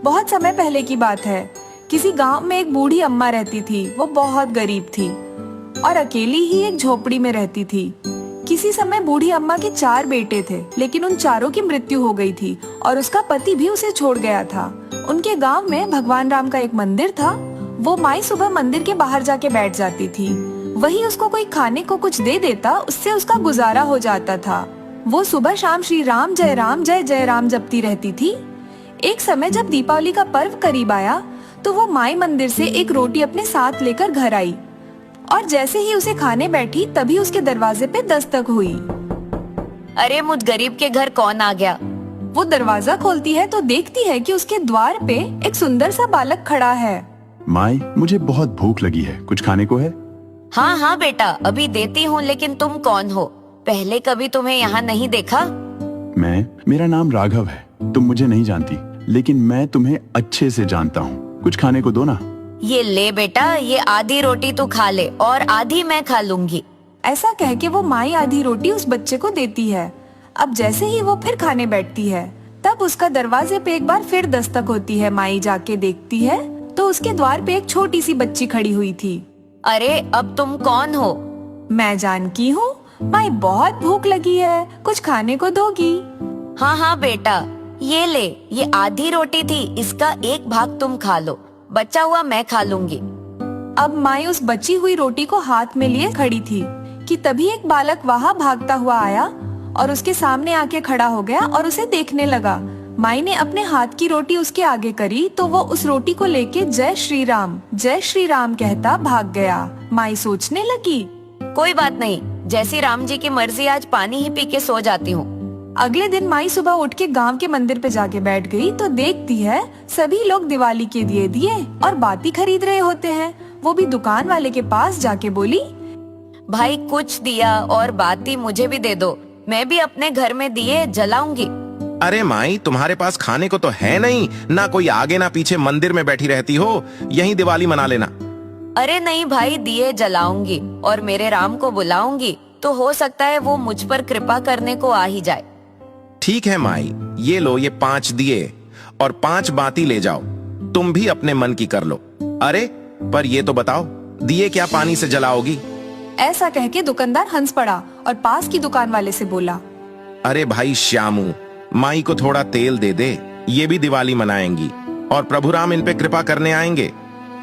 बहुत समय पहले की बात है। किसी गांव में एक बूढ़ी अम्मा रहती थी। वो बहुत गरीब थी और अकेली ही एक झोपड़ी में रहती थी। किसी समय बूढ़ी अम्मा के 4 बेटे थे, लेकिन उन चारों की मृत्यु हो गई थी और उसका पति भी उसे छोड़ गया था। उनके गांव में भगवान राम का एक मंदिर था। वो माई सुबह मंदिर के बाहर जाके बैठ जाती थी। वही उसको कोई खाने को कुछ दे देता, उससे उसका गुजारा हो जाता था। वो सुबह शाम श्री राम जय जय राम जपती रहती थी। एक समय जब दीपावली का पर्व करीब आया तो वो माई मंदिर से एक रोटी अपने साथ लेकर घर आई और जैसे ही उसे खाने बैठी तभी उसके दरवाजे पे दस्तक हुई। अरे मुझ गरीब के घर कौन आ गया? वो दरवाजा खोलती है तो देखती है कि उसके द्वार पे एक सुंदर सा बालक खड़ा है। माई, मुझे बहुत भूख लगी है, कुछ खाने को है? हाँ हाँ बेटा, अभी देती हूँ, लेकिन तुम कौन हो? पहले कभी तुम्हें यहाँ नहीं देखा। मेरा नाम राघव है। तुम मुझे नहीं जानती, लेकिन मैं तुम्हें अच्छे से जानता हूँ। कुछ खाने को दो ना। ये ले बेटा, ये आधी रोटी तू खा ले और आधी मैं खा लूंगी। ऐसा कह के वो माई आधी रोटी उस बच्चे को देती है। अब जैसे ही वो फिर खाने बैठती है तब उसका दरवाजे पे एक बार फिर दस्तक होती है। माई जाके देखती है तो उसके द्वार पे एक छोटी सी बच्ची खड़ी हुई थी। अरे अब तुम कौन हो? मैं जानकी हूँ, माई बहुत भूख लगी है, कुछ खाने को दोगी? हाँ हाँ बेटा, ये ले, ये आधी रोटी थी, इसका एक भाग तुम खा लो, बचा हुआ मैं खा लूंगी। अब माई उस बची हुई रोटी को हाथ में लिए खड़ी थी कि तभी एक बालक वहाँ भागता हुआ आया और उसके सामने आके खड़ा हो गया और उसे देखने लगा। माई ने अपने हाथ की रोटी उसके आगे करी तो वो उस रोटी को लेके जय श्री राम कहता भाग गया। माई सोचने लगी, कोई बात नहीं, जैसी राम जी की मर्जी, आज पानी ही पी के सो जाती हूँ। अगले दिन माई सुबह उठ के गांव के मंदिर पे जाके बैठ गई तो देखती है सभी लोग दिवाली के दिए और बाती खरीद रहे होते हैं। वो भी दुकान वाले के पास जाके बोली, भाई कुछ दिया और बाती मुझे भी दे दो, मैं भी अपने घर में दिए जलाऊंगी। अरे माई, तुम्हारे पास खाने को तो है नहीं, ना कोई आगे ना पीछे, मंदिर में बैठी रहती हो, यहीं दिवाली मना लेना। अरे नहीं भाई, दिए जलाऊंगी और मेरे राम को बुलाऊंगी, तो हो सकता है वो मुझ पर कृपा करने को आ ही जाए। ठीक है माई, ये लो, ये 5 दिए और 5 बाती ले जाओ, तुम भी अपने मन की कर लो। अरे पर ये तो बताओ, दिए क्या पानी से जलाओगी? ऐसा कह के दुकानदार हंस पड़ा और पास की दुकान वाले से बोला, अरे भाई श्यामू, माई को थोड़ा तेल दे दे, ये भी दिवाली मनाएंगी और प्रभु राम इन पे कृपा करने आएंगे।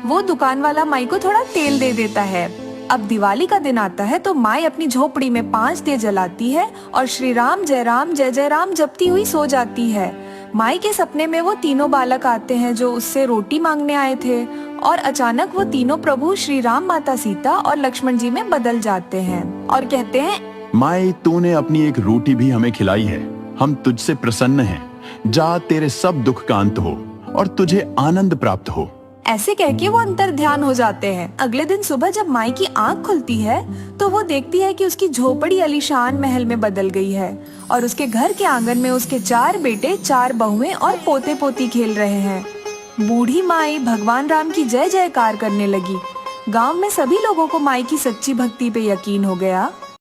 वो दुकान वाला माई को थोड़ा तेल दे देता है। अब दिवाली का दिन आता है तो माई अपनी झोपड़ी में 5 दिए जलाती है और श्री राम जय जय राम जपती हुई सो जाती है। माई के सपने में वो तीनों बालक आते हैं जो उससे रोटी मांगने आए थे और अचानक वो तीनों प्रभु श्री राम, माता सीता और लक्ष्मण जी में बदल जाते हैं और कहते हैं, माई, तूने अपनी एक रोटी भी हमें खिलाई है, हम तुझसे प्रसन्न हैं। जा, तेरे सब दुख का अंत हो और तुझे आनंद प्राप्त हो। ऐसे कह के वो अंतर ध्यान हो जाते हैं। अगले दिन सुबह जब माई की आंख खुलती है तो वो देखती है कि उसकी झोपड़ी आलीशान महल में बदल गई है और उसके घर के आंगन में उसके 4 बेटे, 4 बहुएं और पोते पोती खेल रहे हैं। बूढ़ी माई भगवान राम की जय जयकार करने लगी। गांव में सभी लोगों को माई की सच्ची भक्ति पे यकीन हो गया।